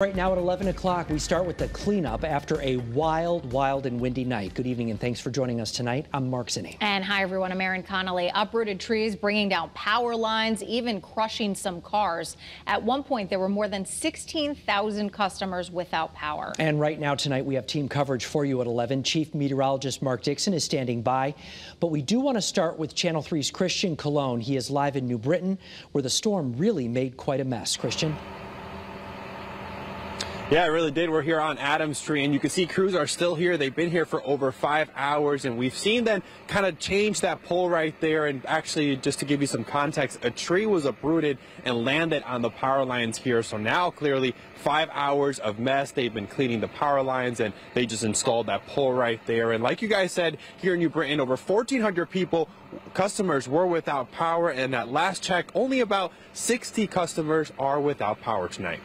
Right now at 11 o'clock, we start with the cleanup after a wild and windy night. Good evening and thanks for joining us tonight. I'm Mark Zinni. And hi everyone, I'm Erin Connolly. Uprooted trees bringing down power lines, even crushing some cars. At one point, there were more than 16,000 customers without power. And right now tonight, we have team coverage for you at 11. Chief Meteorologist Mark Dixon is standing by. But we do want to start with Channel 3's Christian Colon. He is live in New Britain, where the storm really made quite a mess. Christian? Yeah, it really did. We're here on Adams Street, and you can see crews are still here. They've been here for over 5 hours, and we've seen them kind of change that pole right there. And actually, just to give you some context, a tree was uprooted and landed on the power lines here. So now, clearly, 5 hours of mess. They've been cleaning the power lines, and they just installed that pole right there. And like you guys said, here in New Britain, over 1,400 customers were without power. And at last check, only about 60 customers are without power tonight.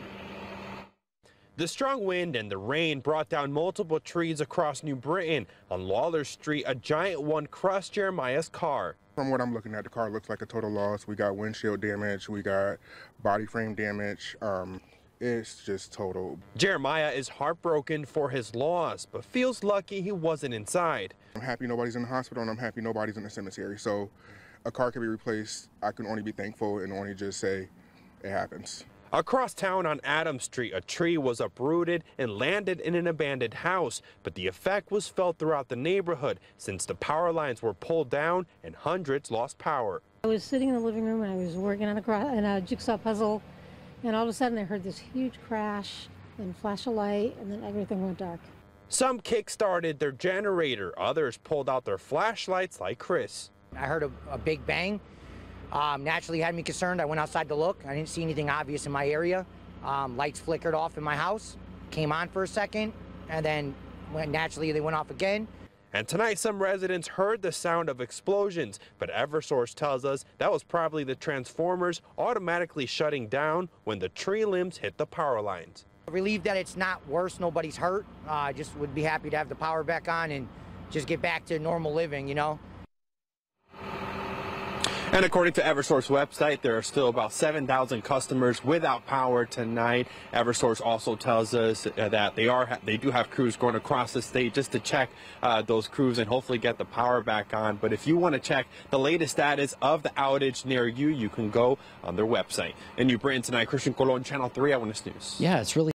The strong wind and the rain brought down multiple trees across New Britain. On Lawler Street, a giant one crushed Jeremiah's car. From what I'm looking at, the car looks like a total loss. We got windshield damage, we got body frame damage. It's just total. Jeremiah is heartbroken for his loss, but feels lucky he wasn't inside. I'm happy nobody's in the hospital, and I'm happy nobody's in the cemetery. So a car can be replaced. I can only be thankful and only just say it happens. Across town on Adams Street, a tree was uprooted and landed in an abandoned house, but the effect was felt throughout the neighborhood since the power lines were pulled down and hundreds lost power. I was sitting in the living room and I was working on a jigsaw puzzle, and all of a sudden I heard this huge crash, then flash of light, and then everything went dark. Some kick-started their generator, others pulled out their flashlights like Chris. I heard a big bang. Naturally had me concerned. I went outside to look. I didn't see anything obvious in my area. Lights flickered off in my house, came on for a second, and then naturally they went off again. And tonight some residents heard the sound of explosions, but Eversource tells us that was probably the transformers automatically shutting down when the tree limbs hit the power lines. Relieved that it's not worse, nobody's hurt. Just would be happy to have the power back on and just get back to normal living, you know. And according to Eversource website, there are still about 7,000 customers without power tonight. Eversource also tells us that they do have crews going across the state just to check those crews and hopefully get the power back on. But if you want to check the latest status of the outage near you, you can go on their website. In New Britain tonight, Christian Colon, Channel 3 Eyewitness News. Yeah, it's really